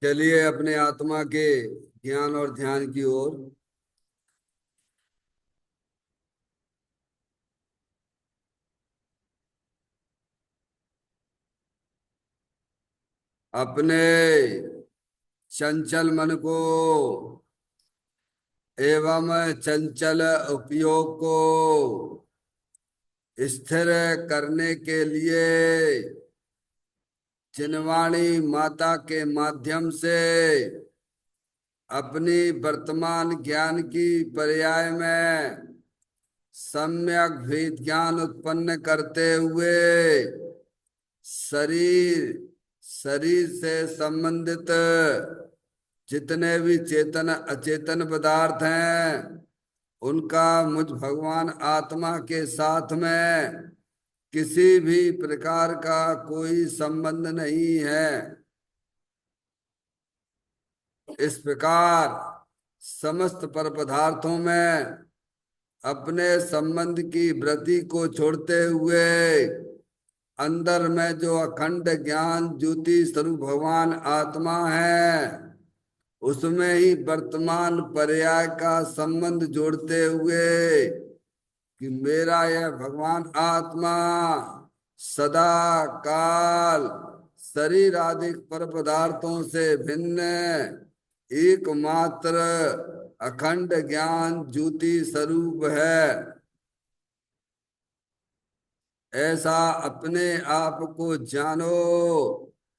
चलिए अपने आत्मा के ज्ञान और ध्यान की ओर। अपने चंचल मन को एवं चंचल उपयोग को स्थिर करने के लिए चिन्वाणी माता के माध्यम से अपनी वर्तमान ज्ञान की पर्याय में सम्यक ज्ञान उत्पन्न करते हुए शरीर शरीर से संबंधित जितने भी चेतन अचेतन पदार्थ हैं उनका मुझ भगवान आत्मा के साथ में किसी भी प्रकार का कोई संबंध नहीं है। इस प्रकार समस्त पर पदार्थों में अपने संबंध की वृत्ति को छोड़ते हुए अंदर में जो अखंड ज्ञान ज्योति स्वरूप भगवान आत्मा है उसमें ही वर्तमान पर्याय का संबंध जोड़ते हुए कि मेरा यह भगवान आत्मा सदा काल शरीर आदि पर पदार्थों से भिन्न एकमात्र अखंड ज्ञान ज्योति स्वरूप है। ऐसा अपने आप को जानो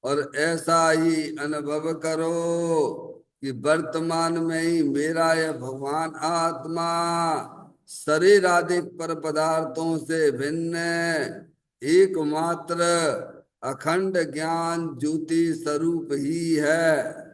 और ऐसा ही अनुभव करो कि वर्तमान में ही मेरा यह भगवान आत्मा शरीर आदि पर पदार्थों से भिन्न एकमात्र अखंड ज्ञान ज्योति स्वरूप ही है।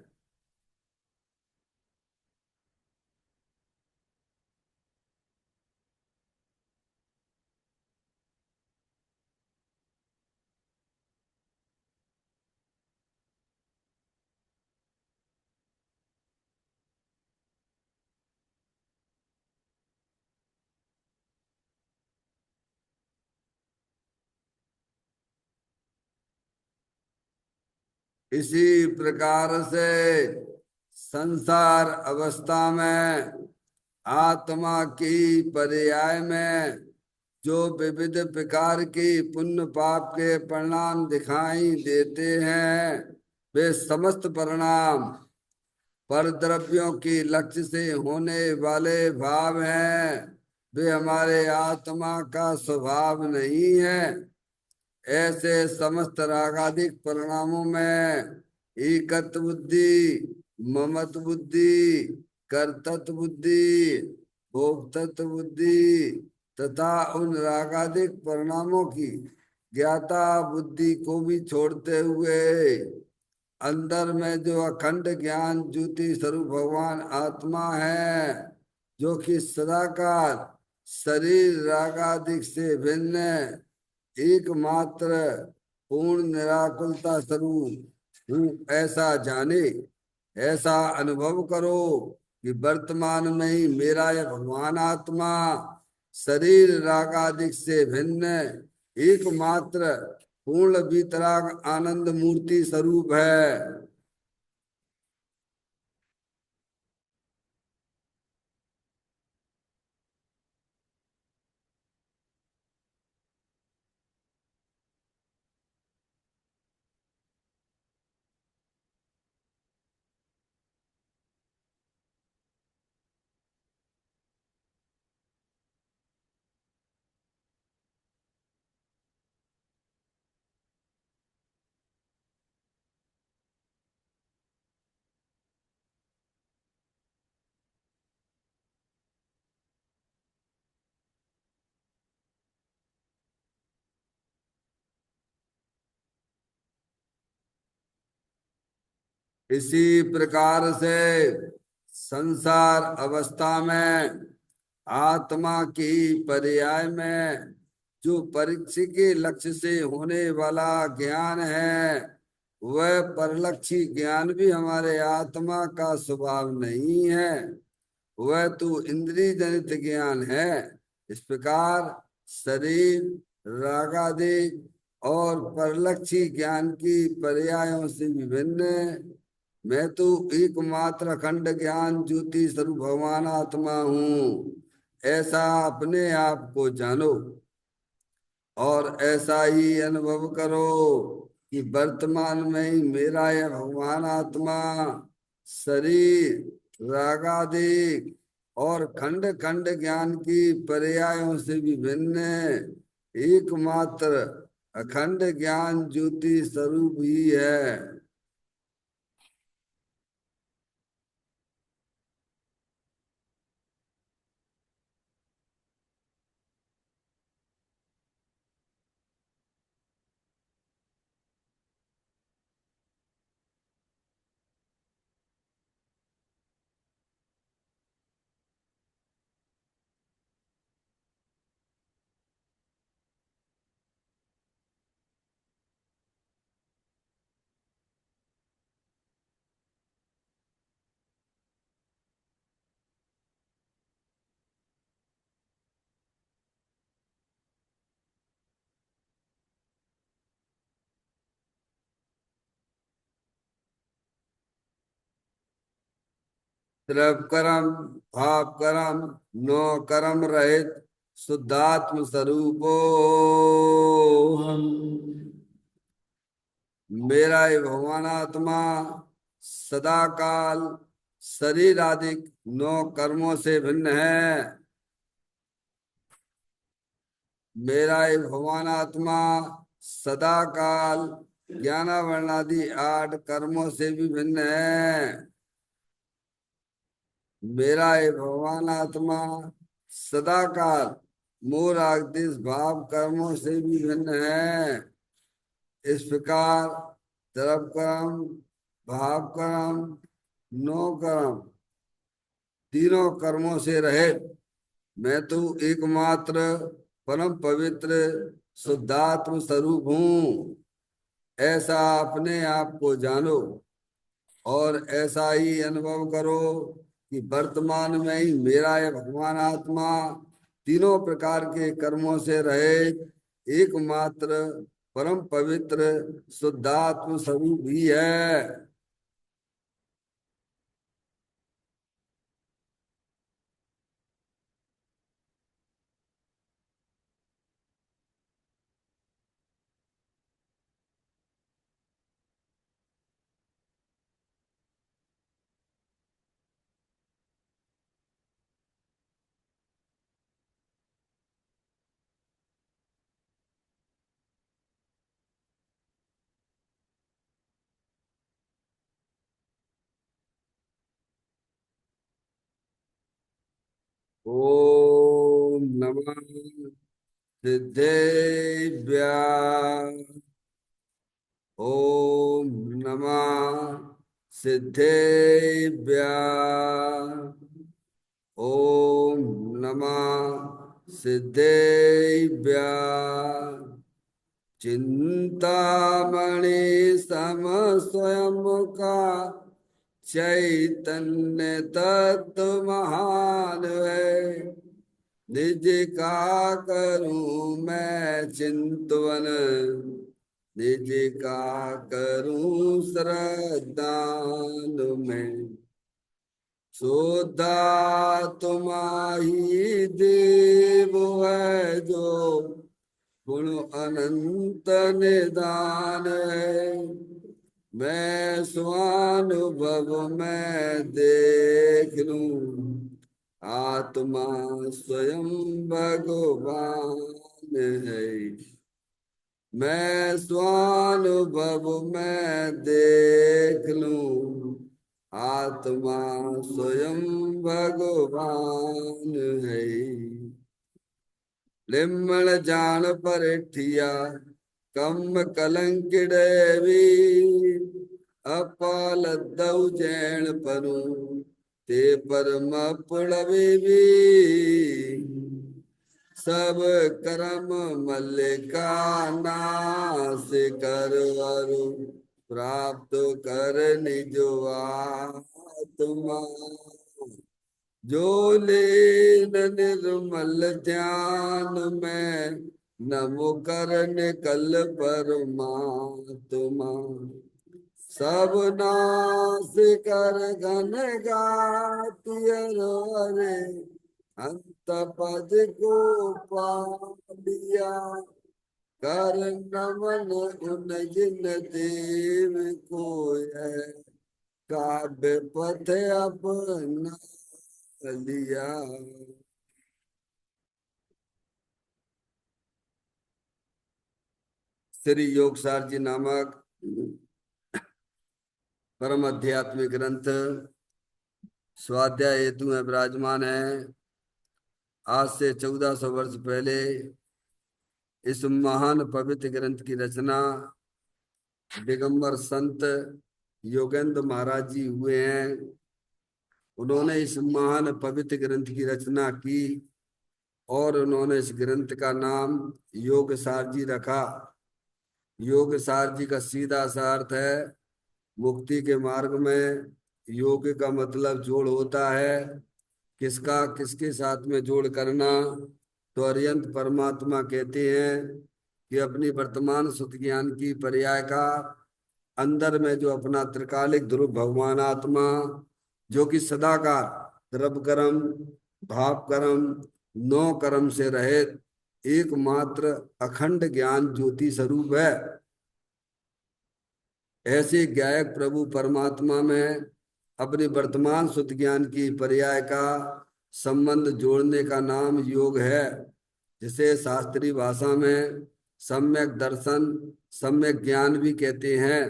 इसी प्रकार से संसार अवस्था में आत्मा की पर्याय में जो विविध प्रकार की पुण्य पाप के परिणाम दिखाई देते हैं वे समस्त परिणाम पर द्रव्यों की लक्ष्य से होने वाले भाव हैं। वे हमारे आत्मा का स्वभाव नहीं है। ऐसे समस्त रागादिक परिणामों में एकत्व बुद्धि, ममत्व बुद्धि, कर्तृत्व बुद्धि, भोक्तृत्व बुद्धि तथा उन रागादिक परिणामों की ज्ञाता बुद्धि को भी छोड़ते हुए अंदर में जो अखंड ज्ञान ज्योति स्वरूप भगवान आत्मा है जो कि सदाकाल शरीर रागादिक से भिन्न एकमात्र पूर्ण निराकुलता स्वरूप हूँ ऐसा जाने। ऐसा अनुभव करो कि वर्तमान में ही मेरा यह भगवान आत्मा शरीर रागादिक से भिन्न एकमात्र पूर्ण वितराग आनंद मूर्ति स्वरूप है। इसी प्रकार से संसार अवस्था में आत्मा की पर्याय में जो परीक्षा के लक्ष्य से होने वाला ज्ञान है वह परलक्षी ज्ञान भी हमारे आत्मा का स्वभाव नहीं है। वह तो इंद्रिय जनित ज्ञान है। इस प्रकार शरीर रागादि और परलक्षी ज्ञान की पर्यायों से विभिन्न मैं तो एकमात्र अखंड ज्ञान ज्योति स्वरूप भगवान आत्मा हूँ, ऐसा अपने आप को जानो और ऐसा ही अनुभव करो कि वर्तमान में ही मेरा यह भगवान आत्मा शरीर रागादिक और खंड खंड ज्ञान की पर्यायों से भी भिन्न एकमात्र अखंड ज्ञान ज्योति स्वरूप ही है। त्रिव कर्म भाव कर्म नो कर्म रहित शुद्धात्म स्वरूपो हम। मेरा ये भगवान आत्मा सदा काल शरीर आदि नौ कर्मों से भिन्न है। मेरा ये भगवान आत्मा सदा काल ज्ञानावरण आदि 8 कर्मों से भी भिन्न है। मेरा ये भगवान आत्मा सदा काल मोर आगदिश भाव कर्मों से भी भिन्न है। इस प्रकार तरप कर्म भाव कर्म नो कर्म तीनों कर्मों से रहित मैं तो एकमात्र परम पवित्र शुद्धात्म स्वरूप हूँ, ऐसा अपने आप को जानो और ऐसा ही अनुभव करो कि वर्तमान में ही मेरा यह भगवान आत्मा तीनों प्रकार के कर्मों से रहित एकमात्र परम पवित्र शुद्धात्म स्वरूप ही है। ओम नमः सिद्धेभ्य। ओम नमः सिद्धेभ्य। ओम नमः सिद्धेभ्य। चिंतामणि सम स्वयं का चैतन्य तत्व महान है। निज का करूं मैं चिंतवन, निज का करूं श्रद्धान में। सोधा तुम्हारी देव है जो गुण अनंत निदान है। मैं स्वानुभव में देख लूं आत्मा स्वयं भगवान है। मैं स्वानुभव में देख लूं आत्मा स्वयं भगवान है। लिम्मण जान परिठिया कम कलंकिड़वी अपाल दऊ जैन परू ते परम पुड़वी भी। सब कर्म मल्लिका नाश कर अरु प्राप्त कर निजो आत्मा। जो लीन निर्मल ध्यान में नमो कर निकल परमात्मा। सब नाश कर घन गाती रे, अंत पद को पा लिया। कर नमन उन जिन देव को है, काव्य पथ अपना लिया। श्री योगसार जी नामक परम आध्यात्मिक ग्रंथ स्वाध्याय हेतु में विराजमान है। आज से 1400 वर्ष पहले इस महान पवित्र ग्रंथ की रचना दिगंबर संत योगेंद्र महाराज जी हुए हैं। उन्होंने इस महान पवित्र ग्रंथ की रचना की और उन्होंने इस ग्रंथ का नाम योगसार जी रखा। योगसार जी का सीधा सा अर्थ है मुक्ति के मार्ग में। योग का मतलब जोड़ होता है, किसका किसके साथ में जोड़ करना। तो अरिहंत परमात्मा कहते हैं कि अपनी वर्तमान सुत ज्ञान की पर्याय का अंदर में जो अपना त्रिकालिक ध्रुव भगवान आत्मा, जो कि सदाकाल द्रव कर्म भाव कर्म नौ कर्म से रहित एकमात्र अखंड ज्ञान ज्योति स्वरूप है। ऐसे गायक प्रभु परमात्मा में अपने वर्तमान शुद्ध ज्ञान की पर्याय का संबंध जोड़ने का नाम योग है, जिसे शास्त्रीय भाषा में सम्यक दर्शन सम्यक ज्ञान भी कहते हैं।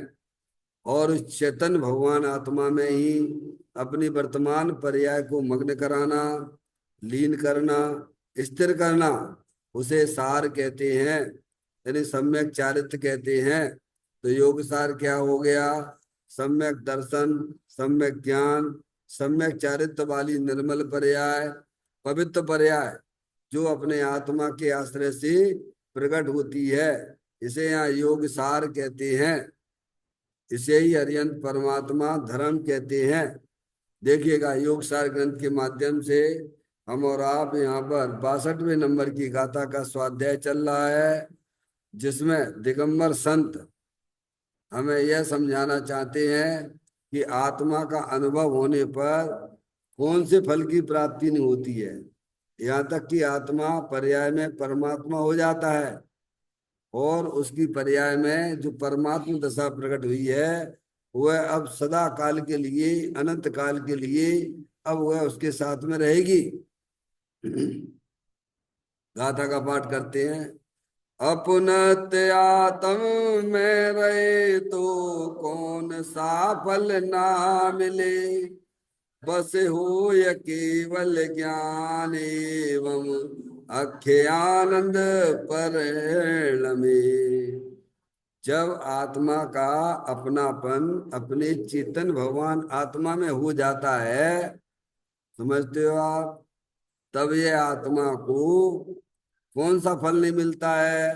और उस चेतन भगवान आत्मा में ही अपनी वर्तमान पर्याय को मग्न कराना, लीन करना, स्थिर करना, उसे सार कहते हैं, यानी सम्यक चारित्र कहते हैं। तो योग सार क्या हो गया? सम्यक दर्शन, सम्यक ज्ञान, सम्यक चारित्र वाली निर्मल पर्याय, पवित्र पर्याय, जो अपने आत्मा के आश्रय से प्रकट होती है, इसे यहाँ योग सार कहते हैं। इसे ही अरिहंत परमात्मा धर्म कहते हैं। देखिएगा योग सार ग्रंथ के माध्यम से हम और आप यहाँ पर 62वें नंबर की गाथा का स्वाध्याय चल रहा है, जिसमें दिगंबर संत हमें यह समझाना चाहते हैं कि आत्मा का अनुभव होने पर कौन से फल की प्राप्ति नहीं होती है। यहाँ तक कि आत्मा पर्याय में परमात्मा हो जाता है और उसकी पर्याय में जो परमात्मा दशा प्रकट हुई है वह अब सदा काल के लिए, अनंत काल के लिए अब वह उसके साथ में रहेगी। गाथा का पाठ करते हैं। अपनत आत्म में रहे तो कौन सा फल ना मिले, बस हो यह केवल ज्ञान एवं अख्य आनंद परिणमे। जब आत्मा का अपनापन अपने चेतन भगवान आत्मा में हो जाता है, समझते हो आप, तब ये आत्मा को कौन सा फल नहीं मिलता है।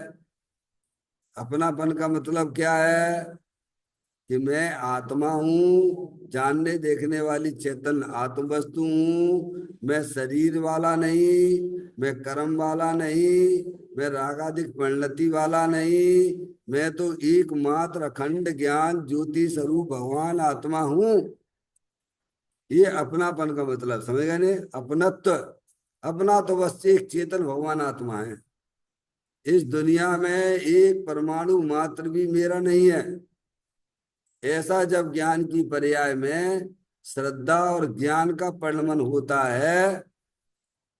अपनापन का मतलब क्या है कि मैं आत्मा हूँ, जानने देखने वाली चेतन आत्म वस्तु हूँ। मैं शरीर वाला नहीं, मैं कर्म वाला नहीं, मैं रागादिक परिणति वाला नहीं। मैं तो एकमात्र अखंड ज्ञान ज्योति स्वरूप भगवान आत्मा हूँ। ये अपनापन का मतलब समझ गए ने। अपनत्व, अपना तो बस एक चेतन भगवान आत्मा है। इस दुनिया में एक परमाणु मात्र भी मेरा नहीं है। ऐसा जब ज्ञान की पर्याय में श्रद्धा और ज्ञान का परिणमन होता है,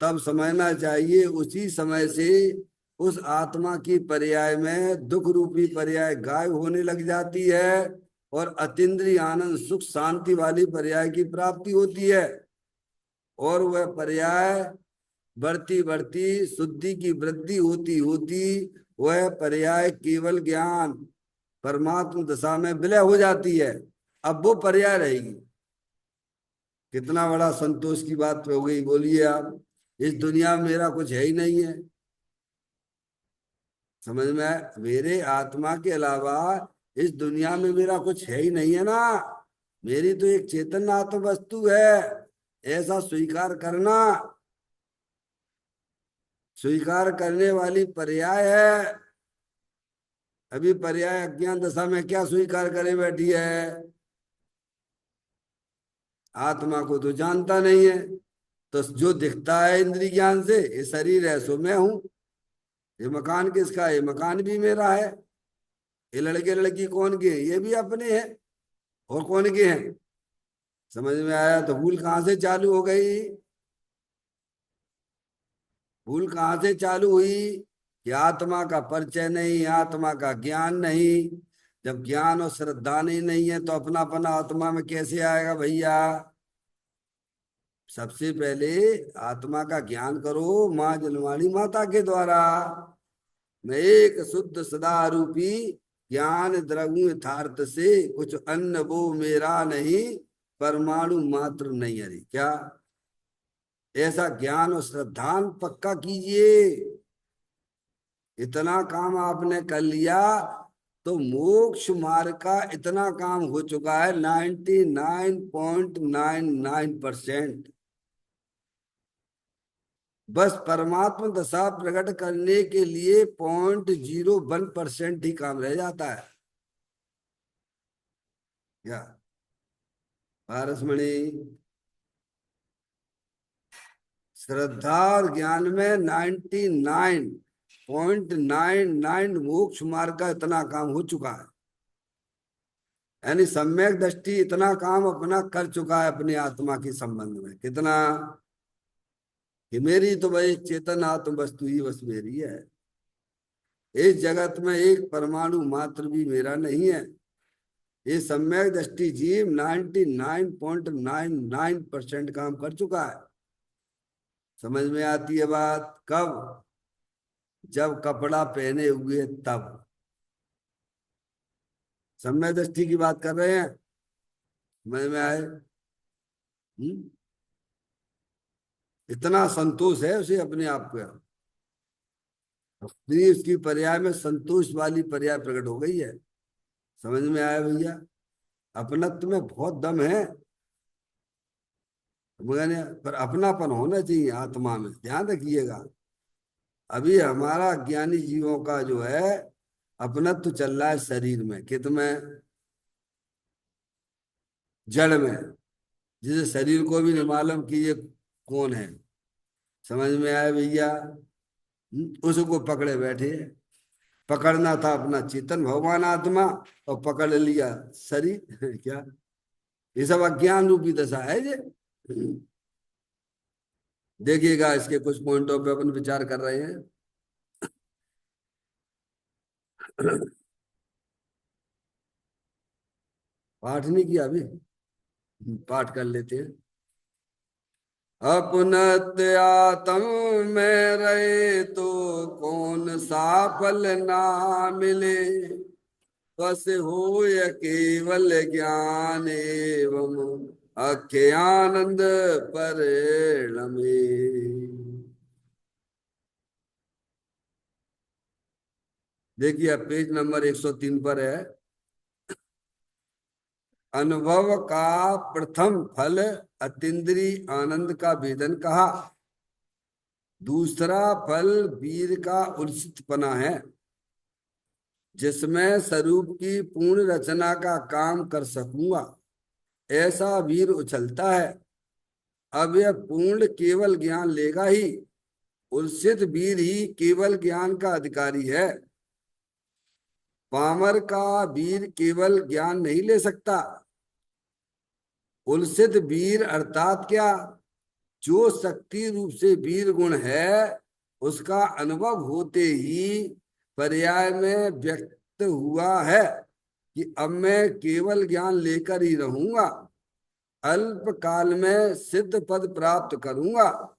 तब समझना चाहिए उसी समय से उस आत्मा की पर्याय में दुख रूपी पर्याय गायब होने लग जाती है और अतीन्द्रिय आनंद सुख शांति वाली पर्याय की प्राप्ति होती है। और वह पर्याय बढ़ती बढ़ती शुद्धि की वृद्धि होती होती वह पर्याय केवल ज्ञान परमात्म दशा में विलय हो जाती है। अब वो पर्याय रहेगी। कितना बड़ा संतोष की बात हो गई, बोलिए आप। इस दुनिया में मेरा कुछ है ही नहीं है। समझ में, मेरे आत्मा के अलावा इस दुनिया में मेरा कुछ है ही नहीं है ना। मेरी तो एक चेतन आत्म वस्तु है, ऐसा स्वीकार करना। स्वीकार करने वाली पर्याय है। अभी पर्याय अज्ञान दशा में क्या स्वीकार करे बैठी है? आत्मा को तो जानता नहीं है। तो जो दिखता है इंद्रिय ज्ञान से, ये शरीर है सो मैं हूं। ये मकान किसका है? ये मकान भी मेरा है। ये लड़के लड़की कौन के हैं? ये भी अपने हैं। और कौन के हैं? समझ में आया? तो भूल कहाँ से चालू हो गई? भूल कहाँ से चालू हुई? कि आत्मा का परिचय नहीं, आत्मा का ज्ञान नहीं। जब ज्ञान और श्रद्धा नहीं है तो अपनापन आत्मा में कैसे आएगा भैया? सबसे पहले आत्मा का ज्ञान करो माँ जन्माणी माता के द्वारा। मैं एक शुद्ध सदा रूपी ज्ञान द्रव्य यथार्थ से कुछ अन्न वो मेरा नहीं, परमाणु मात्र नहीं। अरे क्या ऐसा ज्ञान और श्रद्धान पक्का कीजिए। इतना काम आपने कर लिया तो मोक्ष मार्ग का इतना काम हो चुका है 99.99%। बस परमात्मा दशा प्रकट करने के लिए 0.01% ही काम रह जाता है। क्या पारसमणि? श्रद्धा और ज्ञान में 99.99 मोक्ष मार्ग का इतना काम हो चुका है। यानी सम्यक दृष्टि इतना काम अपना कर चुका है अपनी आत्मा के संबंध में। कितना? कि मेरी तो भाई चेतन आत्म वस्तु ही बस मेरी है। इस जगत में एक परमाणु मात्र भी मेरा नहीं है। ये सम्यक दृष्टि जीव 99.99% काम कर चुका है। समझ में आती है बात? कब? जब कपड़ा पहने हुए तब। सम्यक दृष्टि की बात कर रहे हैं। समझ में आए? इतना संतोष है उसे अपने आप को। फिर उसकी पर्याय में संतोष वाली पर्याय प्रकट हो गई है। समझ में आया भैया? अपनत्व में बहुत दम है मगर, पर अपनापन होना चाहिए आत्मा में, ध्यान रखिएगा। अभी हमारा ज्ञानी जीवों का जो है अपनत्व चल रहा है शरीर में, कित में? जड़ में। जिसे शरीर को भी नहीं मालूम कि ये कौन है। समझ में आया भैया? उसको पकड़े बैठे हैं। पकड़ना था अपना चेतन भगवान आत्मा और पकड़ लिया शरीर। क्या ये सब अज्ञान रूपी दशा है ये। देखिएगा इसके कुछ पॉइंटों पे अपन विचार कर रहे हैं। पाठ नहीं किया अभी, पाठ कर लेते हैं। अपनत आत्म में रहे तो कौन सा फल ना मिले, बस हो यह केवल ज्ञान एवं अख्य आनंद परिणमे। देखिए पेज नंबर 103 पर है। अनुभव का प्रथम फल अतीन्द्रिय आनंद का वेदन कहा। दूसरा फल वीर का उल्सितपना है, जिसमें स्वरूप की पूर्ण रचना का काम कर सकूंगा ऐसा वीर उछलता है। अब यह पूर्ण केवल ज्ञान लेगा ही। उल्सित वीर ही केवल ज्ञान का अधिकारी है। पामर का वीर केवल ज्ञान नहीं ले सकता। उल्सित वीर अर्थात क्या? जो शक्ति रूप से वीर गुण है उसका अनुभव होते ही पर्याय में व्यक्त हुआ है कि अब मैं केवल ज्ञान लेकर ही रहूंगा, अल्प काल में सिद्ध पद प्राप्त करूंगा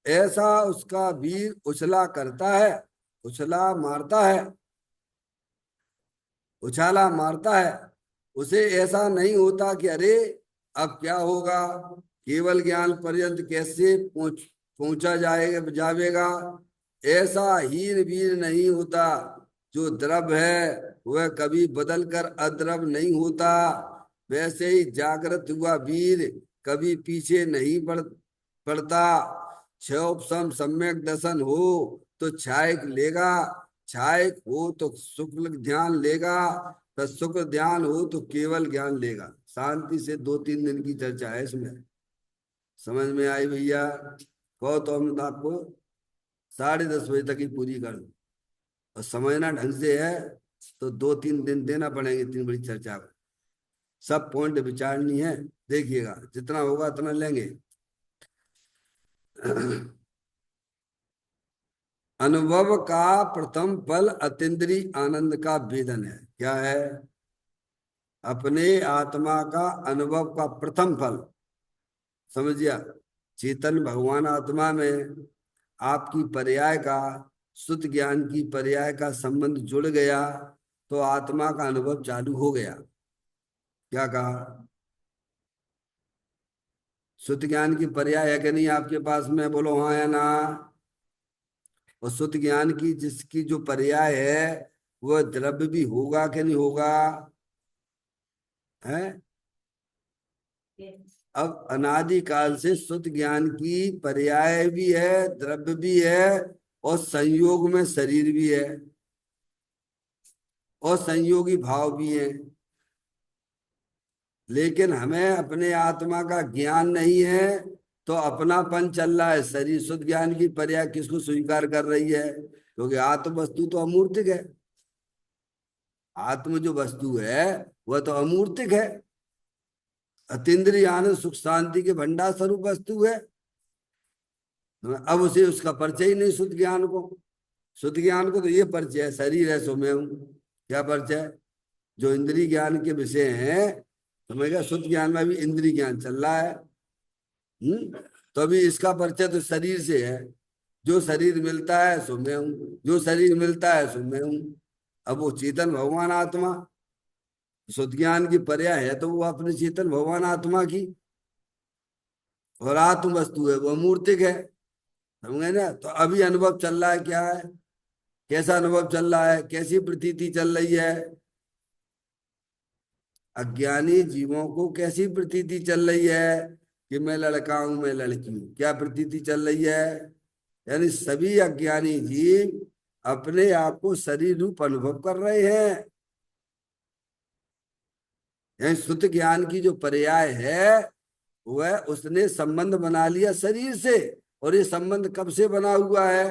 ऐसा उसका वीर उछला करता है, उछला मारता है, उछाला मारता है। उसे ऐसा नहीं होता कि अरे अब क्या होगा, केवल ज्ञान पर्यंत कैसे पहुंचा जावेगा। ऐसा हीन वीर नहीं होता। जो द्रव है वह कभी बदल कर अद्रव नहीं होता। वैसे ही जागृत हुआ वीर कभी पीछे नहीं पड़ता। क्षोभ सम सम्यक दर्शन हो तो छायक लेगा, छाय हो तो शुक्ल ध्यान लेगा, तो शुक्र ध्यान हो तो केवल ज्ञान लेगा। शांति से 2-3 दिन की चर्चा है इसमें। समझ में आई भैया? कहो तो हम आपको 10:30 बजे तक ही पूरी कर दूं, और समझना ढंग से है तो 2-3 दिन देना पड़ेंगे। इतनी बड़ी चर्चा में सब पॉइंट विचारनी है। देखिएगा जितना होगा उतना लेंगे। अनुभव का प्रथम फल अतीन्द्रिय आनंद का वेदन है। क्या है? अपने आत्मा का अनुभव का प्रथम फल समझिया। चेतन भगवान आत्मा में आपकी पर्याय का, शुद्ध ज्ञान की पर्याय का संबंध जुड़ गया तो आत्मा का अनुभव चालू हो गया। क्या कहा? शुद्ध ज्ञान की पर्याय है कि नहीं आपके पास में? बोलो हाँ या ना। और शुद्ध ज्ञान की जिसकी जो पर्याय है वह द्रव्य भी होगा कि नहीं होगा? है। अब अनादि काल से शुद्ध ज्ञान की पर्याय भी है, द्रव्य भी है, और संयोग में शरीर भी है, और संयोगी भाव भी है। लेकिन हमें अपने आत्मा का ज्ञान नहीं है तो अपनापन चल रहा है। शरीर शुद्ध ज्ञान की पर्याय किसको स्वीकार कर रही है? क्योंकि आत्म वस्तु तो अमूर्तिक है। आत्म जो वस्तु है वह तो अमूर्तिक है, अतीन्द्रिय आनंद सुख शांति के भंडार स्वरूप वस्तु है। अब उसे उसका परिचय ही नहीं शुद्ध ज्ञान को। शुद्ध ज्ञान को तो ये परिचय है, शरीर है सो मैं हूं। क्या परिचय? जो इंद्रिय ज्ञान के विषय हैं, समझ गया? शुद्ध ज्ञान में भी इंद्रिय ज्ञान चल रहा है। तो अभी इसका परिचय तो शरीर से है। जो शरीर मिलता है सो मैं हूं, जो शरीर मिलता है सो मैं हूं। अब वो चेतन भगवान आत्मा शुद्ध ज्ञान की पर्याय है तो वो अपने चेतन भगवान आत्मा की, और आत्म वस्तु है वो मूर्तिक है। समझे ना? तो अभी अनुभव चल रहा है क्या है? कैसा अनुभव चल रहा है? कैसी प्रतीति चल रही है? अज्ञानी जीवों को कैसी प्रतीति चल रही है कि मैं लड़का हूं, मैं लड़की हूं? क्या प्रतीति चल रही है? यानी सभी अज्ञानी जीव अपने आप को शरीर रूप अनुभव कर रहे हैं। यानी शुद्ध ज्ञान की जो पर्याय है वह उसने संबंध बना लिया शरीर से। और ये संबंध कब से बना हुआ है?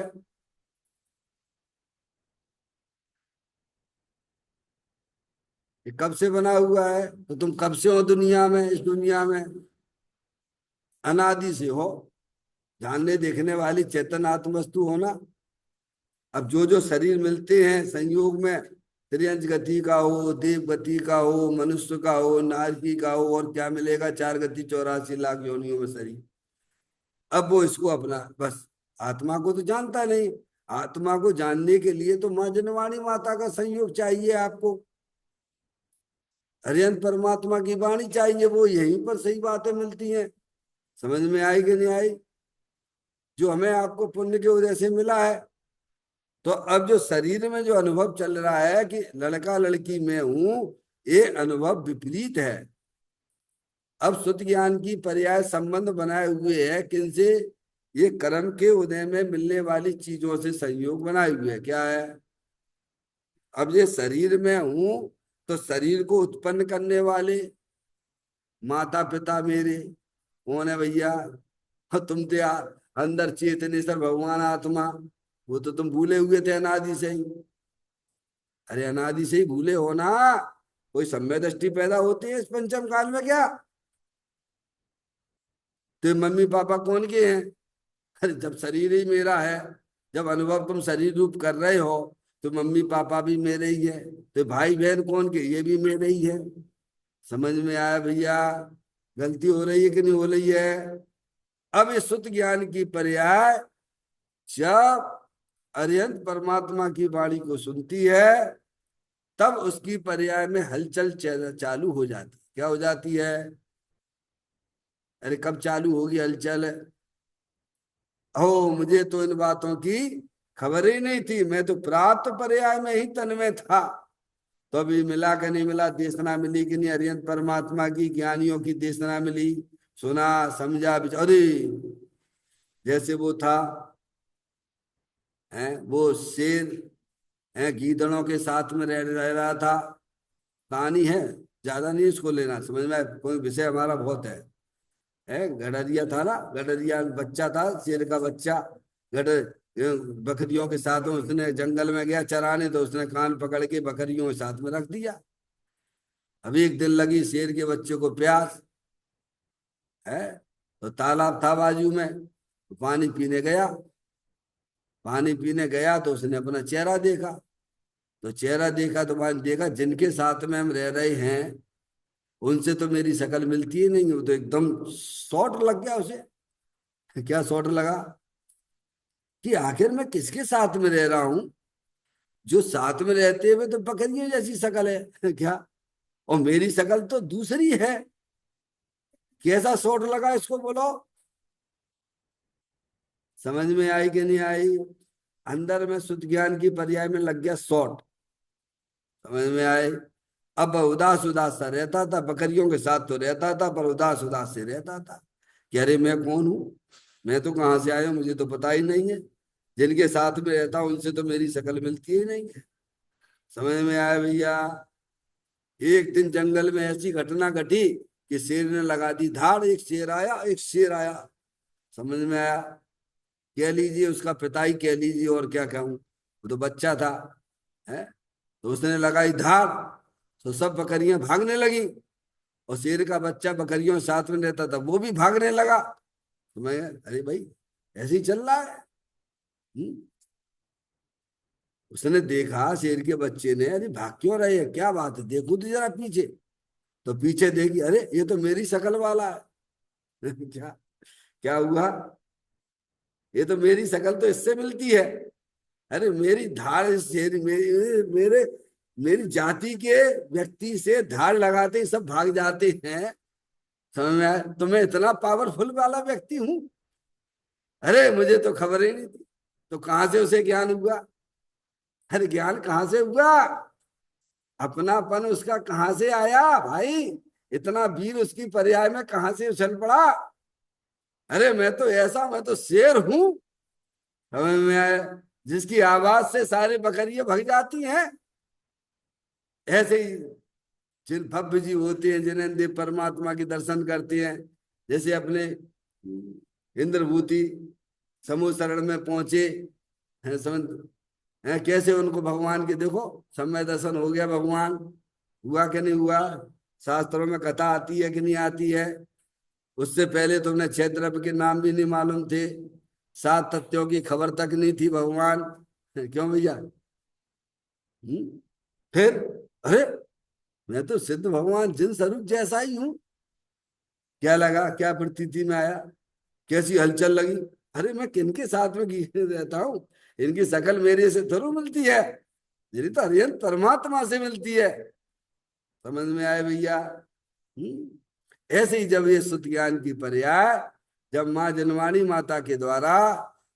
ये कब से बना हुआ है? तो तुम कब से हो दुनिया में? इस दुनिया में अनादि से हो, जानने देखने वाली चेतन आत्म वस्तु हो ना। अब जो जो शरीर मिलते हैं संयोग में, त्रियंच गति का हो, देव गति का हो, मनुष्य का हो, नारकी का हो, और क्या मिलेगा 4 गति 84 लाख योनियों में शरीर। अब वो इसको अपना बस आत्मा को तो जानता नहीं। आत्मा को जानने के लिए तो माँ जनवाणी माता का संयोग चाहिए आपको। हरियंत परमात्मा की वाणी चाहिए, वो यहीं पर सही बातें मिलती हैं। समझ में आई कि नहीं आई? जो हमें आपको पुण्य के वजह से मिला है। तो अब जो शरीर में जो अनुभव चल रहा है कि लड़का लड़की में हूं, ये अनुभव विपरीत है। अब शुद्ध ज्ञान की पर्याय संबंध बनाए हुए है किनसे? ये कर्म के उदय में मिलने वाली चीजों से संयोग बनाए हुए है। क्या है? अब ये शरीर में हूं तो शरीर को उत्पन्न करने वाले माता पिता मेरे कौन है भैया? और तुम तो यार अंदर चेतनेश्वर भगवान आत्मा, वो तो तुम भूले हुए थे अनादि से ही। अरे अनादि से ही भूले हो ना। कोई सम्य दृष्टि पैदा होती है इस पंचम काल में क्या? तो मम्मी पापा कौन के हैं? अरे जब शरीर ही मेरा है, जब अनुभव तुम शरीर रूप कर रहे हो, तो मम्मी पापा भी मेरे ही है। तो भाई बहन कौन के? ये भी मेरे ही है। समझ में आया भैया? गलती हो रही है कि नहीं हो रही है? अब इस शुद्ध ज्ञान की पर्याय जब अरिहंत परमात्मा की वाणी को सुनती है तब उसकी पर्याय में हलचल चालू हो जाती। क्या हो जाती है? अरे कब चालू होगी हलचल? ओ मुझे तो इन बातों की खबर ही नहीं थी, मैं तो प्राप्त पर्याय में ही तन्मय था। तो अभी मिला कि नहीं मिला? देशना मिली कि नहीं? अरिहंत परमात्मा की ज्ञानियों की देशना मिली, सुना समझा अरे जैसे वो था है वो शेर गीदड़ों के साथ में रह रहा था। कहानी है, ज्यादा नहीं इसको लेना, समझ में कोई विषय हमारा बहुत है। गडरिया था ना, गडरिया बच्चा था, शेर का बच्चा। गड बकरियों के साथ में उसने जंगल में गया चराने, तो उसने कान पकड़ के बकरियों के साथ में रख दिया। अभी एक दिन लगी शेर के बच्चे को प्यास है, तो तालाब था बाजू में, तो पानी पीने गया। पानी पीने गया तो उसने अपना चेहरा देखा। तो चेहरा देखा तो मैंने देखा जिनके साथ में हम रह रहे हैं उनसे तो मेरी शक्ल मिलती ही नहीं। वो तो एकदम शॉट लग गया उसे। क्या शॉट लगा कि आखिर मैं किसके साथ में रह रहा हूं, जो साथ में रहते हुए तो बकरियों जैसी शक्ल है क्या, और मेरी शक्ल तो दूसरी है। कैसा शॉट लगा इसको बोलो, समझ में आई कि नहीं आई? अंदर में शुद्ध ज्ञान की पर्याय में लग गया शॉट, समझ में आए? अब उदास उदास सा रहता था, बकरियों के साथ तो रहता था पर उदास उदास से रहता था कि अरे मैं कौन हूँ, मैं तो कहाँ से आया हूँ, मुझे तो पता ही नहीं है। जिनके साथ में रहता हूँ उनसे तो मेरी शक्ल मिलती ही नहीं है। समझ में आया भैया? एक दिन जंगल में ऐसी घटना घटी कि शेर ने लगा दी धाड़, एक शेर आया, एक शेर आया। समझ में आया? कह लीजिए उसका पिता ही कह लीजिए, और क्या कहूं, वो तो बच्चा था है। तो उसने लगाई धार, तो सब बकरियां भागने लगी, और शेर का बच्चा बकरियों के साथ में रहता था वो भी भागने लगा। तो मैं, अरे भाई ऐसे ही चल रहा है। हम्म? उसने देखा शेर के बच्चे ने, अरे भाग क्यों रहे हैं, क्या बात है, देखो तो जरा पीछे। तो पीछे देखी, अरे ये तो मेरी शक्ल वाला है क्या, क्या हुआ, ये तो मेरी शक्ल तो इससे मिलती है। अरे मेरी धार इस शेर, मेरी मेरे मेरी जाति के व्यक्ति से धार लगाते ही सब भाग जाते हैं। समझ में आया? तो मैं इतना पावरफुल वाला व्यक्ति हूं, अरे मुझे तो खबर ही नहीं थी। तो कहां से उसे ज्ञान हुआ? अरे ज्ञान कहां से हुआ, अपनापन उसका कहां से आया भाई? इतना वीर उसकी पर्याय में कहां से उछल पड़ा? अरे मैं तो ऐसा, मैं तो शेर हूं, समझ में आया? जिसकी आवाज से सारे बकरियां भग जाती हैं। ऐसे ही जिन भव्य जीव होते हैं, जिन्हें देव परमात्मा के दर्शन करते हैं, जैसे अपने इंद्रभूति समूह शरण में पहुंचे हैं, समझ हैं कैसे उनको भगवान के देखो समय दर्शन हो गया, भगवान हुआ कि नहीं हुआ? शास्त्रों में कथा आती है कि नहीं आती है? उससे पहले तुमने छह द्रव्य के नाम भी नहीं मालूम थे, सात तत्वों की खबर तक नहीं थी भगवान। क्यों भैया? फिर अरे मैं तो सिद्ध भगवान जिन स्वरूप जैसा ही हूं। क्या लगा, क्या प्रतीति में आया, कैसी हलचल लगी? अरे मैं किनके साथ में रहता हूँ, इनकी शकल मेरे से थोड़ी मिलती है, मेरी तो अरियंत परमात्मा से मिलती है। समझ में आए भैया? ऐसे ही जब ये सुत ज्ञान की पर्याय, जब माँ जनवाणी माता के द्वारा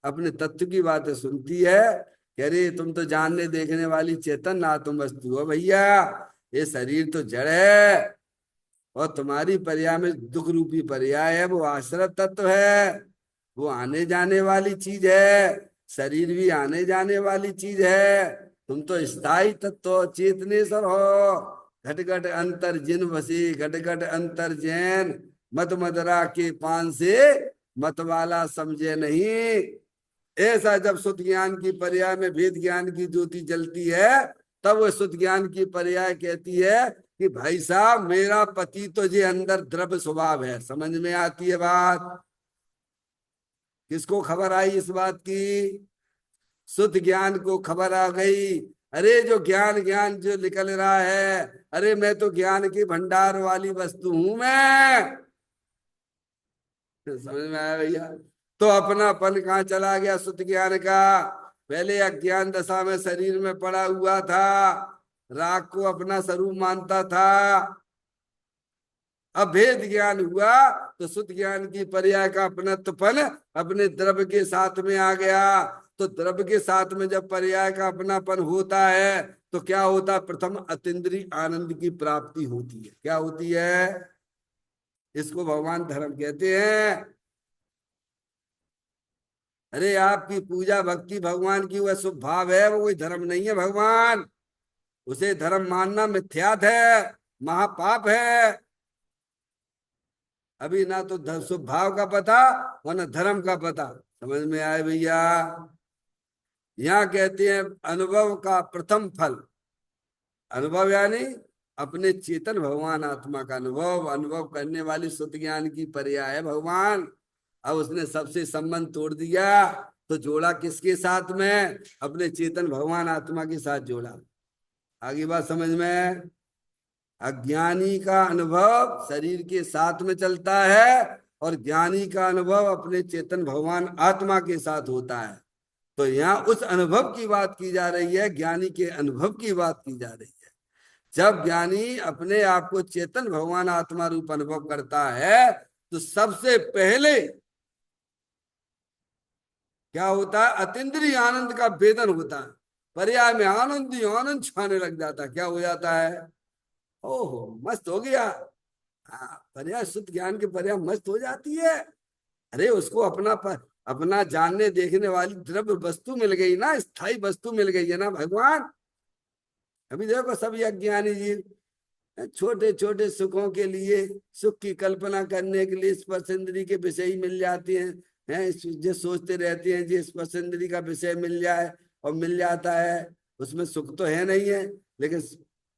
अपने तत्व की बातें सुनती है, कह रही तुम तो जानने देखने वाली चेतन ना तुम वस्तु हो भैया, ये शरीर तो जड़ है, और तुम्हारी पर्याय में दुख रूपी पर्याय है वो आश्रत तत्व है, वो आने जाने वाली चीज है। शरीर भी आने जाने वाली चीज है, तुम तो स्थायी तत्व हो, चेतनेश्वर हो। घट घट अंतर जिन बसी, घट घट अंतर जैन, मत मदरा के पान से मत वाला समझे नहीं। ऐसा जब शुद्ध ज्ञान की पर्याय में भेद ज्ञान की ज्योति जलती है, तब वो शुद्ध ज्ञान की पर्याय कहती है कि भाई साहब मेरा पति तो ये अंदर द्रव्य स्वभाव है। समझ में आती है बात? किसको खबर आई इस बात की? शुद्ध ज्ञान को खबर आ गई। अरे जो ज्ञान ज्ञान जो निकल रहा है, अरे मैं तो ज्ञान की भंडार वाली वस्तु हूं मैं। समझ में आया भैया? तो अपनापन कहाँ चला गया शुद्ध ज्ञान का? पहले अज्ञान दशा में शरीर में पड़ा हुआ था, राग को अपना स्वरूप मानता था। अब भेद ज्ञान हुआ तो शुद्ध ज्ञान की पर्याय का अपनत्वपन अपने द्रव्य के साथ में आ गया। तो द्रव्य के साथ में जब पर्याय का अपनापन होता है तो क्या होता है? प्रथम अतीन्द्रिय आनंद की प्राप्ति होती है। क्या होती है? इसको भगवान धर्म कहते हैं। अरे आपकी पूजा भक्ति भगवान की वह शुभ भाव है, वो कोई धर्म नहीं है भगवान। उसे धर्म मानना मिथ्यात है, महापाप है। अभी ना तो शुभ भाव का पता और ना धर्म का पता। समझ में आए भैया? यहाँ कहते हैं अनुभव का प्रथम फल। अनुभव यानी अपने चेतन भगवान आत्मा का अनुभव, अनुभव करने वाली शुद्ध ज्ञान की पर्याय है भगवान। अब उसने सबसे संबंध तोड़ दिया, तो जोड़ा किसके साथ में? अपने चेतन भगवान आत्मा के साथ जोड़ा। आगे बात समझ में? अज्ञानी का अनुभव शरीर के साथ में चलता है और ज्ञानी का अनुभव अपने चेतन भगवान आत्मा के साथ होता है। तो यहाँ उस अनुभव की बात की जा रही है, ज्ञानी के अनुभव की बात की जा रही है। जब ज्ञानी अपने आप को चेतन भगवान आत्मा रूप अनुभव करता है, तो सबसे पहले क्या होता है? अतीन्द्रिय आनंद का वेदन होता है। पर्याय में आनंद ही आनंद छाने लग जाता है। क्या हो जाता है? ओहो, मस्त हो गया। हाँ, पर्याय शुद्ध ज्ञान के पर्याय मस्त हो जाती है। अरे उसको अपना जानने देखने वाली द्रव्य वस्तु मिल गई ना, स्थायी वस्तु मिल गई है ना भगवान। अभी देखो सब अज्ञानी जी छोटे छोटे सुखों के लिए, सुख की कल्पना करने के लिए स्पर्श इंद्री के विषय ही मिल जाते हैं जो सोचते रहते हैं जी स्पर्श इंद्री का विषय मिल जाए, और मिल जाता है। उसमें सुख तो है नहीं है, लेकिन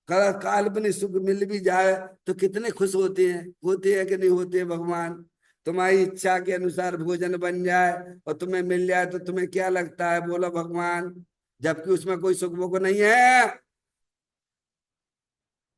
काल्पनिक सुख मिल भी जाए तो कितने खुश होते हैं कि नहीं होते हैं भगवान? तुम्हारी इच्छा के अनुसार भोजन बन जाए और तुम्हें मिल जाए तो तुम्हें क्या लगता है? बोलो भगवान। जबकि उसमें कोई सुख भोग नहीं है,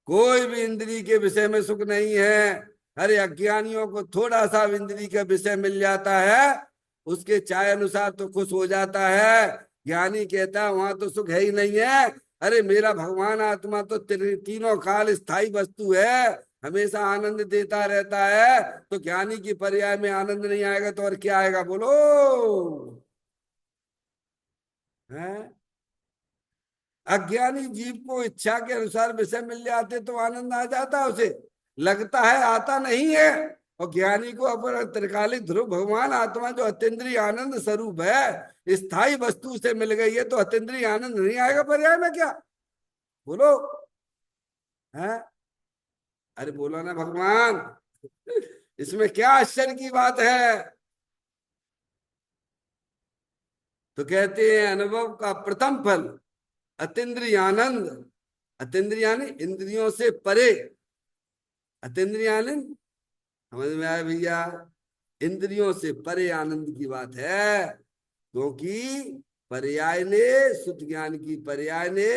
कोई भी इंद्री के विषय में सुख नहीं है। अरे अज्ञानियों को थोड़ा सा इंद्री का विषय मिल जाता है, उसके चाहे अनुसार तो खुश हो जाता है। ज्ञानी कहता है वहां तो सुख है ही नहीं है। अरे मेरा भगवान आत्मा तो तीनों काल स्थायी वस्तु है, हमेशा आनंद देता रहता है। तो ज्ञानी की पर्याय में आनंद नहीं आएगा तो और क्या आएगा? बोलो है। अज्ञानी जीव को इच्छा के अनुसार विषय मिल जाते तो आनंद आ जाता, उसे लगता है, आता नहीं है। और ज्ञानी को अपना त्रिकालिक ध्रुव भगवान आत्मा जो अतीन्द्रिय आनंद स्वरूप है, स्थायी वस्तु से मिल गई है, तो अतीन्द्रिय आनंद नहीं आएगा पर्याय में क्या? बोलो है। अरे बोलो ना भगवान, इसमें क्या आश्चर्य की बात है? तो कहते हैं अनुभव का प्रथम फल अतीन्द्रिय आनंद। अतीन्द्रिय यानी इंद्रियों से परे। अतीन्द्रिय आनंद समझ में आया भैया? इंद्रियों से परे आनंद की बात है, क्योंकि पर्याय ने, शुद्ध ज्ञान की पर्याय ने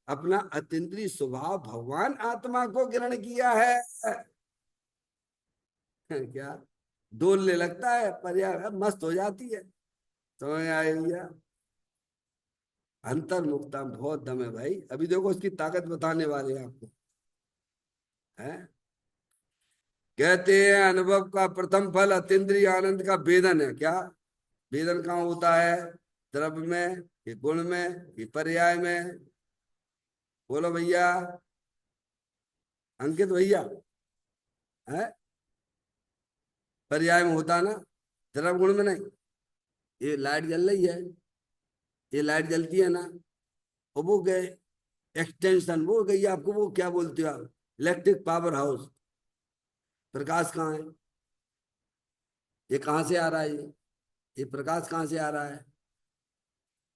अपना अतीन्द्रिय स्वभाव भगवान आत्मा को ग्रहण किया है। क्या डोलने लगता है पर्याय, मस्त हो जाती है। समझ आए भैया? अंतर्मुक्ता बहुत दम है भाई। अभी देखो उसकी ताकत बताने वाले हैं आपको। है कहते हैं अनुभव का प्रथम फल अतीन्द्रिय आनंद का वेदन है। क्या वेदन कहाँ होता है? द्रव्य में कि गुण में कि पर्याय में? बोलो भैया, अंकित भैया। है पर्याय में होता ना, द्रव्य गुण में नहीं। ये लाइट जल रही है, ये लाइट जलती है ना, और वो गए एक्सटेंशन, वो गई आपको, वो क्या बोलते हो आप? Electric power house. प्रकाश कहाँ है? ये कहाँ से आ रहा है? ये प्रकाश कहाँ से आ रहा है?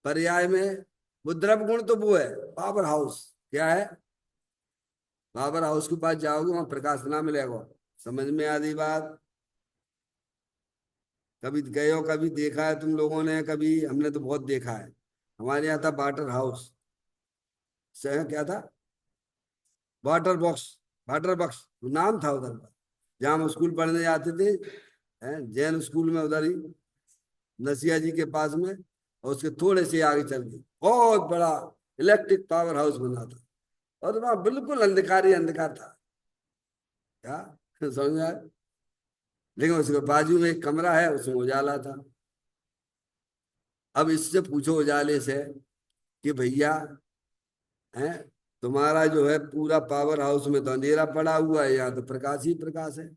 पर्याय में वो द्रव्य गुण तो वो है पावर हाउस। क्या है? पावर हाउस के पास जाओगे वहां प्रकाश ना मिलेगा। समझ में आती बात? कभी गए हो, कभी देखा है तुम लोगों ने? कभी हमने तो बहुत देखा है। हमारे यहाँ था वाटर हाउस से, क्या था? वाटर बॉक्स, वाटर बॉक्स नाम था उधर का, जहाँ हम स्कूल पढ़ने जाते थे। जैन स्कूल में उधर ही, नसिया जी के पास में, और उसके थोड़े से आगे चल के बहुत बड़ा इलेक्ट्रिक पावर हाउस बना था। और वहां बिल्कुल अंधकार ही अंधकार था। क्या समझ में आया? लेकिन उसके बाजू में एक कमरा है, उसमें उजाला था। अब इससे पूछो उजाले से कि भैया, है तुम्हारा जो है पूरा पावर हाउस में तो अंधेरा पड़ा हुआ है, यहाँ तो प्रकाश ही प्रकाश है।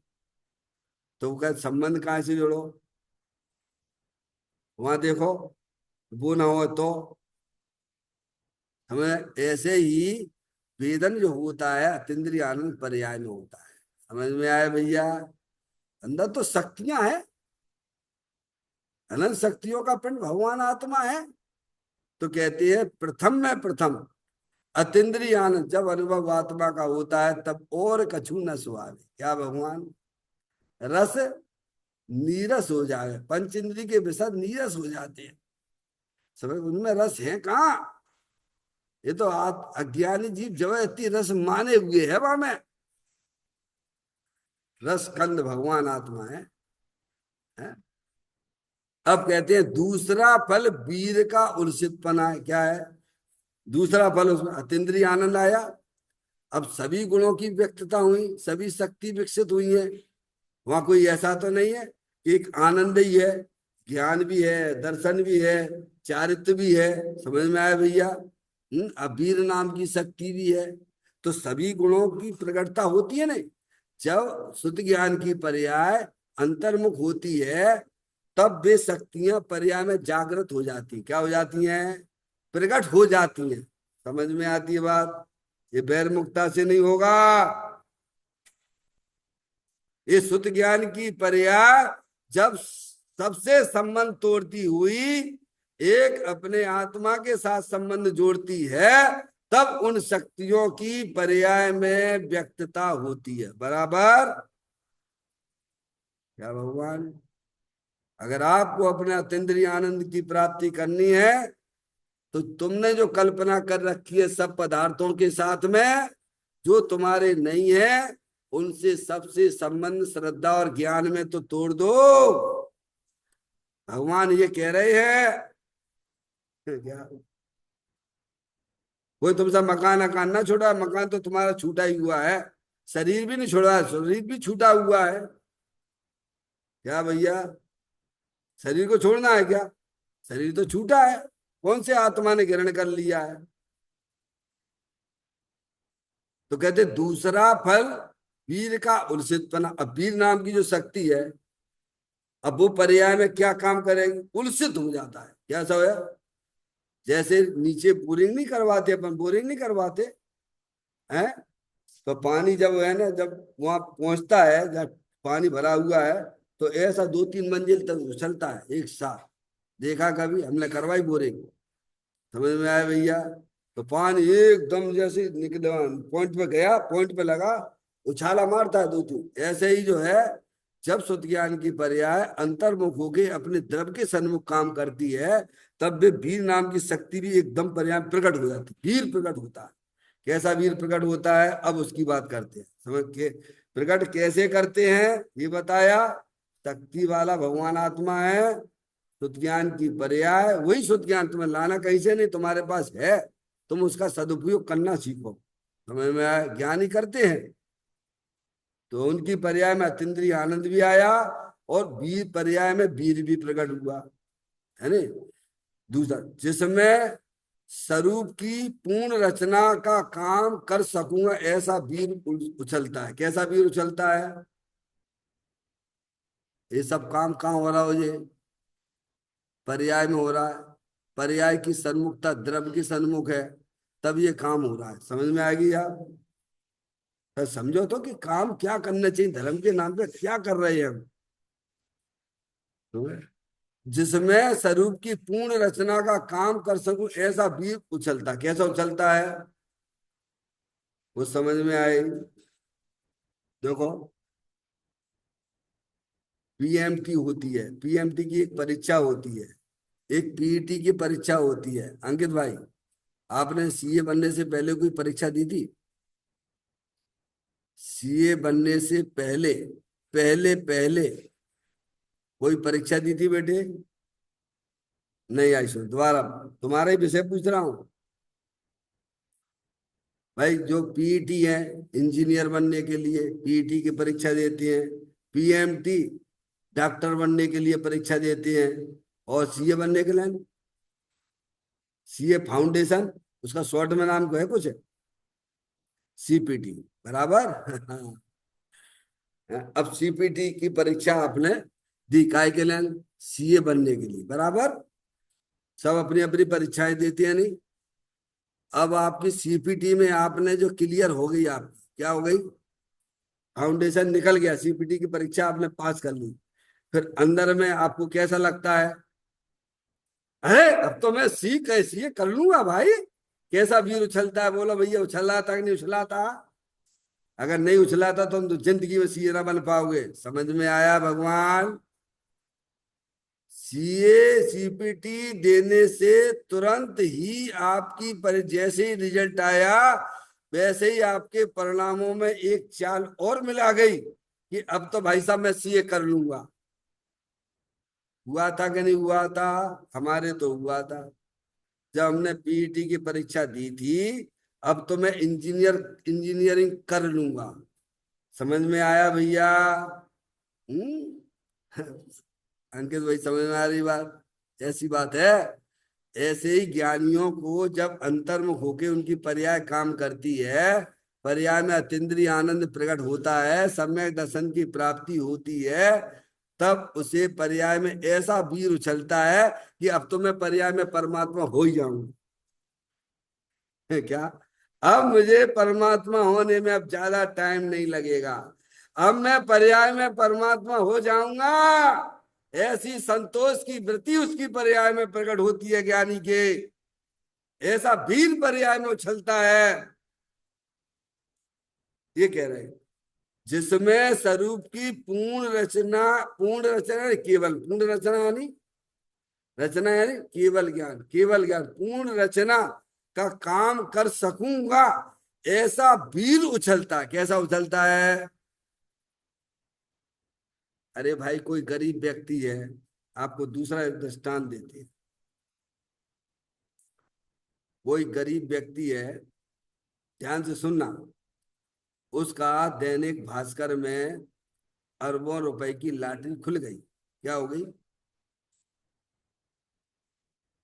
तो वो क्या संबंध कहाँ से जोड़ो? वहां देखो, वो ना हो तो हमें ऐसे ही वेदन जो होता है अतीन्द्रिय आनंद पर्याय में होता है। समझ में आया भैया? अंदर तो शक्तियां हैं, अनंत शक्तियों का पिंड भगवान आत्मा है। तो कहती है प्रथम में प्रथम अतीन्द्रिय आनंद जब अनुभव आत्मा का होता है तब और कछु न सुहावे। क्या भगवान? रस नीरस हो जाए, पंच इंद्री के विषय नीरस हो जाते हैं। समझ, उनमें रस है कहाँ? ये तो अज्ञानी जीव जबरदस्ती रस माने हुए है वहां में। रस कंद भगवान आत्मा है? अब कहते हैं दूसरा फल वीर का उलसितपना है। क्या है दूसरा फल? उसमें अतीन्द्रिय आनंद आया। अब सभी गुणों की व्यक्तता हुई, सभी शक्ति विकसित हुई है। वहां कोई ऐसा तो नहीं है कि एक आनंद ही है, ज्ञान भी है, दर्शन भी है, चारित्र भी है। समझ में आया भैया? अब वीर नाम की शक्ति भी है। तो सभी गुणों की प्रकटता होती है नहीं। जब शुद्ध ज्ञान की पर्याय अंतर्मुख होती है तब वे शक्तियां पर्याय में जागृत हो जाती। क्या हो जाती हैं? प्रकट हो जाती हैं। समझ में आती है बात? ये बैर मुक्ता से नहीं होगा। ये शुद्ध ज्ञान की पर्याय जब सबसे संबंध तोड़ती हुई एक अपने आत्मा के साथ संबंध जोड़ती है तब उन शक्तियों की पर्याय में व्यक्तता होती है। बराबर? क्या भगवान? अगर आपको अपने अतीन्द्रिय आनंद की प्राप्ति करनी है तो तुमने जो कल्पना कर रखी है सब पदार्थों के साथ में जो तुम्हारे नहीं है उनसे सबसे संबंध श्रद्धा और ज्ञान में तो तोड़ दो। भगवान ये कह रहे हैं। क्या? कोई तुमसे मकान अकान ना छोड़ा, मकान तो तुम्हारा छूटा ही हुआ है। शरीर भी नहीं छोड़ा है, शरीर भी छूटा हुआ है। क्या भैया? शरीर को छोड़ना है क्या? शरीर तो छूटा है, कौन से आत्मा ने ग्रहण कर लिया है? तो कहते दूसरा फल वीर का उलसितपना। अब वीर नाम की जो शक्ति है, अब वो पर्याय में क्या काम करेगी? उलसित हो जाता है। क्या सब है? जैसे नीचे बोरिंग नहीं करवाते, अपन बोरिंग नहीं करवाते हैं, तो पानी जब है ना, जब वहां पहुंचता है जब पानी भरा हुआ है तो ऐसा 2-3 मंजिल तक उछलता है एक साथ। देखा कभी? हमने करवाई बोरिंग। समझ में आया भैया? तो पानी एकदम जैसे निकले पॉइंट पे गया, पॉइंट पे लगा, उछाला मारता है 2-3। ऐसे ही जो है जब शुद्ध ज्ञान की पर्याय अंतर्मुख होके अपने द्रव के सन्मुख काम करती है तब वे वीर नाम की शक्ति भी एकदम पर्याय प्रकट हो जाती है। वीर प्रकट होता है। कैसा वीर प्रकट होता है अब उसकी बात करते हैं। समझ के प्रकट कैसे करते हैं ये बताया। शक्ति वाला भगवान आत्मा है, शुद्ध ज्ञान की पर्याय वही शुद्ध ज्ञान तुम्हें लाना कहीं से नहीं, तुम्हारे पास है। तुम उसका सदुपयोग करना सीखो। समझ में आया? ज्ञान ही करते हैं। तो उनकी पर्याय में अतीन्द्रिय आनंद भी आया और वीर पर्याय में वीर भी प्रकट हुआ है नहीं। दूसरा जिसमें स्वरूप की पूर्ण रचना का काम कर सकूंगा ऐसा वीर उछलता है। कैसा वीर उछलता है? ये सब काम कहाँ हो रहा हो? ये पर्याय में हो रहा है। पर्याय की सन्मुखता द्रव्य की सन्मुख है तब ये काम हो रहा है। समझ में आएगी आप? तो समझो तो कि काम क्या करना चाहिए, धर्म के नाम पे क्या कर रहे हैं हम। तो जिसमें स्वरूप की पूर्ण रचना का काम कर सकूं ऐसा वीर उछलता। कैसा उछलता है वो समझ में आए? देखो, पीएमटी होती है, पीएमटी की एक परीक्षा होती है, एक पीईटी की परीक्षा होती है। अंकित भाई, आपने सीए बनने से पहले कोई परीक्षा दी थी? सीए बनने से पहले पहले पहले कोई परीक्षा दी थी बेटे? नहीं आई सुन, दोबारा तुम्हारा ही विषय पूछ रहा हूं भाई। जो पीईटी है इंजीनियर बनने के लिए पीईटी की परीक्षा देती है, पीएमटी डॉक्टर बनने के लिए परीक्षा देते हैं, और सीए बनने के लिए सीए फाउंडेशन, उसका शॉर्ट में नाम को है कुछ, सीपीटी। बराबर? अब सीपीटी की परीक्षा आपने दी काय के लिए? सीए बनने के लिए, बराबर। सब अपनी अपनी परीक्षाएं देती है नहीं। अब आपकी सीपीटी में आपने जो क्लियर हो गई, आपकी क्या हो गई, फाउंडेशन निकल गया, सीपीटी की परीक्षा आपने पास कर ली। फिर अंदर में आपको कैसा लगता है? अरे अब तो मैं सी कैसी कर लूंगा भाई। कैसा वीर उछलता है, बोलो भैया, उछला था कि नहीं उछला था? अगर नहीं उछला था तो हम तो जिंदगी में सीए ना बन पाओगे। समझ में आया भगवान? सीए सीपीटी देने से तुरंत ही आपकी जैसे ही रिजल्ट आया, वैसे ही आपके परिणामों में एक चाल और मिला गई कि अब तो भाई साहब मैं सीए कर लूंगा। हुआ था कि नहीं हुआ था? हमारे तो हुआ था। जब हमने पीईटी की परीक्षा दी थी, अब तो मैं इंजीनियरिंग कर लूंगा। समझ में आया भैया? हम्म। अंकित भाई, समझ में आ रही बात? ऐसी बात है। ऐसे ही ज्ञानियों को जब अंतर्मुख होके उनकी पर्याय काम करती है, पर्याय में अतीन्द्रिय आनंद प्रकट होता है, सम्यक दर्शन की प्राप्ति होती है, तब उसे पर्याय में ऐसा वीर उछलता है कि अब तो मैं पर्याय में परमात्मा हो ही जाऊंगा। है क्या? अब मुझे परमात्मा होने में अब ज्यादा टाइम नहीं लगेगा। अब मैं पर्याय में परमात्मा हो जाऊंगा। ऐसी संतोष की वृत्ति उसकी पर्याय में प्रकट होती है ज्ञानी के। ऐसा वीर पर्याय में उछलता है। ये कह रहे हैं जिसमें स्वरूप की पूर्ण रचना नहीं, केवल पूर्ण रचना यानी, रचना यानी केवल ज्ञान, केवल ज्ञान पूर्ण रचना का काम कर सकूंगा, ऐसा वीर उछलता है। कैसा उछलता है? अरे भाई, कोई गरीब व्यक्ति है, आपको दूसरा एक दृष्टांत देते हैं। कोई गरीब व्यक्ति है, ध्यान से सुनना। उसका दैनिक भास्कर में अरबों रुपए की लॉटरी खुल गई। क्या हो गई?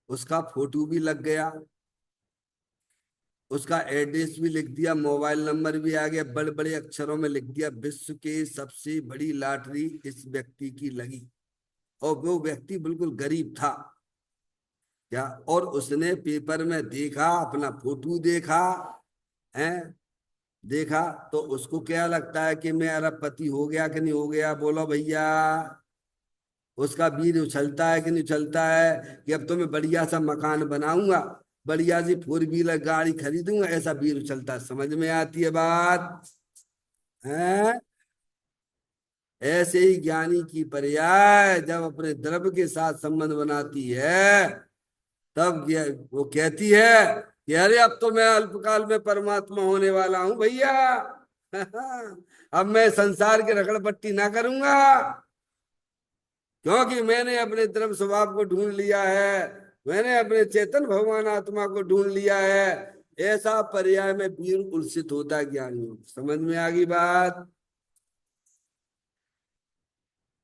उसका फोटो भी लग गया, उसका एड्रेस भी लिख दिया, मोबाइल नंबर भी आ गया, बड़े बड़े अक्षरों में लिख दिया, विश्व के सबसे बड़ी लॉटरी इस व्यक्ति की लगी। और वो व्यक्ति बिल्कुल गरीब था। क्या? और उसने पेपर में देखा, अपना फोटो देखा है, देखा, तो उसको क्या लगता है कि मैं अरबपति हो गया कि नहीं हो गया? बोलो भैया। उसका वीर उछलता है कि नहीं उछलता है कि अब तो मैं बढ़िया सा मकान बनाऊंगा, बढ़िया सी फोर व्हीलर गाड़ी खरीदूंगा? ऐसा वीर उछलता है। समझ में आती है बात? है? ऐसे ही ज्ञानी की पर्याय जब अपने द्रव्य के साथ संबंध बनाती है, तब वो कहती है कि अरे अब तो मैं अल्पकाल में परमात्मा होने वाला हूं भैया। अब मैं संसार के रगड़पट्टी ना करूंगा, क्योंकि मैंने अपने द्रव्य स्वभाव को ढूंढ लिया है, मैंने अपने चेतन भगवान आत्मा को ढूंढ लिया है। ऐसा पर्याय में वीर उल्सित होता है ज्ञानियों। समझ में आ गई बात?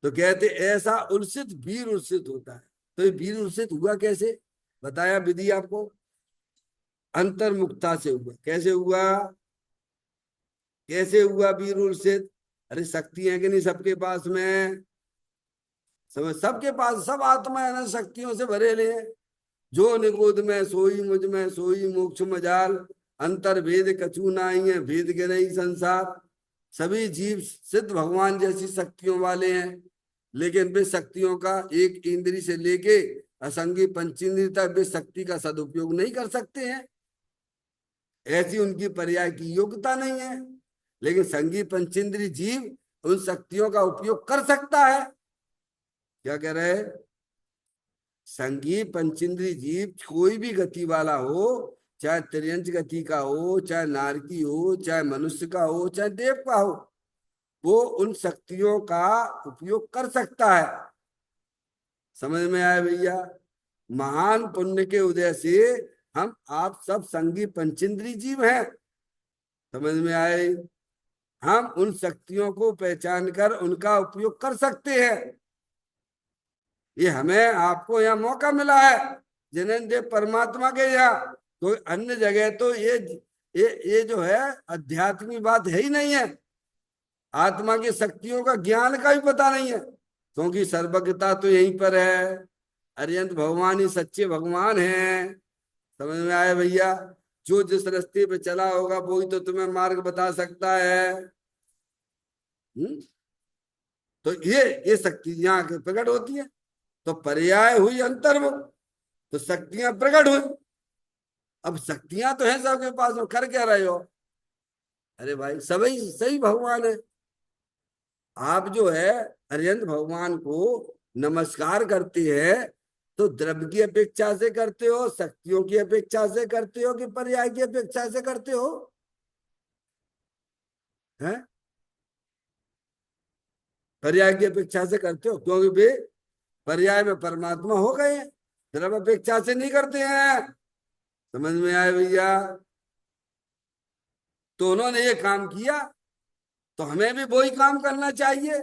तो कहते ऐसा उल्सित वीर उल्सित होता है। तो ये वीर उल्सित हुआ कैसे? बताया विधि आपको। अंतर्मुखता से हुआ। कैसे हुआ? कैसे हुआ वीर उल्सित? अरे शक्ति है कि नहीं सबके पास में? समझ, सबके पास सब आत्मा है ना, शक्तियों से भरे ले हैं। जो निगोद में सोई मुझ में सोई मोक्ष मजाल, अंतर भेद कछु नाई है भेद के नहीं संसार। सभी जीव सिद्ध भगवान जैसी शक्तियों वाले हैं, लेकिन वे शक्तियों का एक इंद्री से लेके असंगी पंचेंद्रिय तक वे शक्ति का सदुपयोग नहीं कर सकते हैं। ऐसी उनकी पर्याय की योग्यता नहीं है। लेकिन संगी पंचेंद्रिय जीव उन शक्तियों का उपयोग कर सकता है। क्या कह रहे हैं? संगी पंचेंद्रिय जीव कोई भी गति वाला हो, चाहे त्रियंच गति का हो, चाहे नारकी हो, चाहे मनुष्य का हो, चाहे देव का हो, वो उन शक्तियों का उपयोग कर सकता है। समझ में आया भैया? महान पुण्य के उदय से हम आप सब संगी पंचेंद्रिय जीव हैं। समझ में आए? हम उन शक्तियों को पहचान कर उनका उपयोग कर सकते हैं। ये हमें आपको यहाँ मौका मिला है। जिन्हें देव परमात्मा के यहाँ कोई अन्य जगह तो ये जो है आध्यात्मिक बात है ही नहीं है। आत्मा की शक्तियों का ज्ञान का भी पता नहीं है। क्योंकि सर्वज्ञता तो यहीं पर है। अरिहंत भगवान ही सच्चे भगवान हैं। समझ में आया भैया? जो जिस रास्ते पे चला होगा वो ही तो तुम्हें मार्ग बता सकता है। हम्म? तो ये शक्ति यहाँ के प्रकट होती है। तो पर्याय हुई अंतर्मुख, तो शक्तियां प्रकट हुई। अब शक्तियां तो हैं सबके पास में, कर क्या रहे हो? अरे भाई सभी सही भगवान है। आप जो है अरिहंत भगवान को नमस्कार करते हैं, तो द्रव्य की अपेक्षा से करते हो, शक्तियों की अपेक्षा से करते हो, कि पर्याय की अपेक्षा से करते हो? हैं? पर्याय की अपेक्षा से करते हो, क्योंकि वे पर्याय में परमात्मा हो गए हैं। द्रव्य अपेक्षा से नहीं करते हैं। समझ में आए भैया? तो उन्होंने ये काम किया, तो हमें भी वही काम करना चाहिए।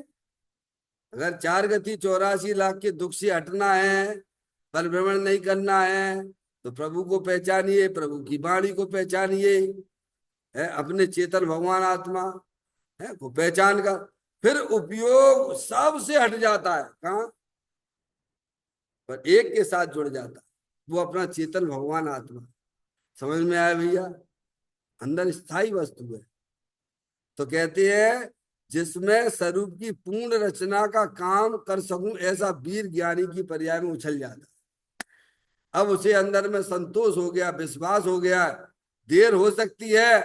अगर 4 गति 84 लाख के दुख से हटना है, परिभ्रमण नहीं करना है, तो प्रभु को पहचानिए, प्रभु की वाणी को पहचानिए, है अपने चेतन भगवान आत्मा है को पहचान कर, फिर उपयोग सबसे हट जाता है। कहाँ? पर एक के साथ जुड़ जाता है, वो अपना चेतन भगवान आत्मा। समझ में आया भैया? अंदर स्थायी वस्तु है। तो कहते हैं जिसमें स्वरूप की पूर्ण रचना का काम कर सकूं, ऐसा वीर ज्ञानी की पर्याय में उछल जाता। अब उसे अंदर में संतोष हो गया, विश्वास हो गया। देर हो सकती है,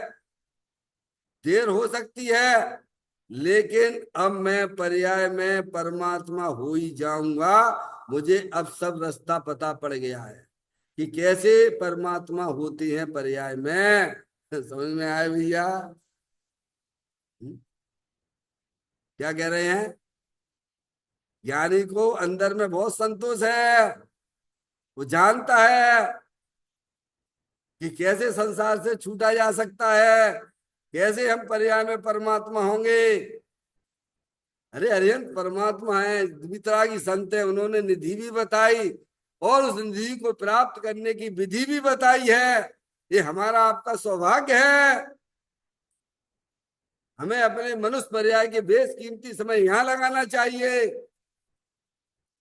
देर हो सकती है, लेकिन अब मैं पर्याय में परमात्मा हो ही जाऊंगा। मुझे अब सब रास्ता पता पड़ गया है कि कैसे परमात्मा होते हैं पर्याय में। समझ में आया भैया? क्या कह रहे हैं? ज्ञानी को अंदर में बहुत संतोष है। वो जानता है कि कैसे संसार से छूटा जा सकता है, कैसे हम पर्याय में परमात्मा होंगे। अरे अरिहंत परमात्मा है, द्वितरा की संत है, उन्होंने निधि भी बताई और उस निधि को प्राप्त करने की विधि भी बताई है। ये हमारा आपका सौभाग्य है। हमें अपने मनुष्य पर्याय के बेश कीमती समय यहाँ लगाना चाहिए।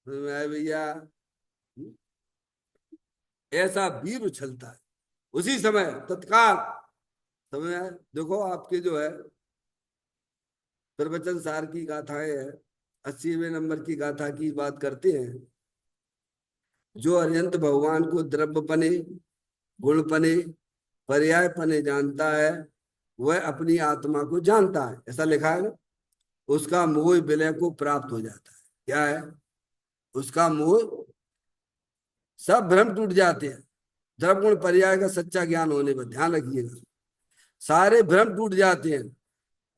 भैया ऐसा वीर उछलता है उसी समय तत्काल। समय देखो आपके जो है प्रवचन सार की गाथाएं है, 80वें नंबर की गाथा की बात करते हैं। जो अरिहंत भगवान को द्रव्य पने, गुण पने, पर्याय पने जानता है, वह अपनी आत्मा को जानता है। ऐसा लिखा है ना? उसका मोह विलय को प्राप्त हो जाता है। क्या है? उसका मोह, सब भ्रम टूट जाते हैं। द्रव्य गुण पर्याय का सच्चा ज्ञान होने पर ध्यान रखिएगा, सारे भ्रम टूट जाते हैं।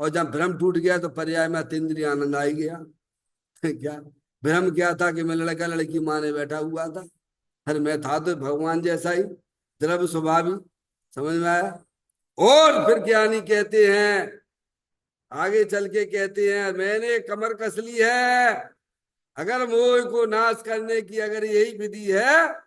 और जब भ्रम टूट गया तो पर्याय में अतीन्द्रिय आनंद आ ही गया। क्या भ्रम क्या था कि मैं लड़का लड़की माने बैठा हुआ था, फिर मैं था तो भगवान जैसा ही द्रव्य स्वभावी। समझ में आया? और फिर ज्ञानी कहते हैं, आगे चल के कहते हैं, मैंने कमर कस ली है। अगर मोह को नाश करने की अगर यही विधि है,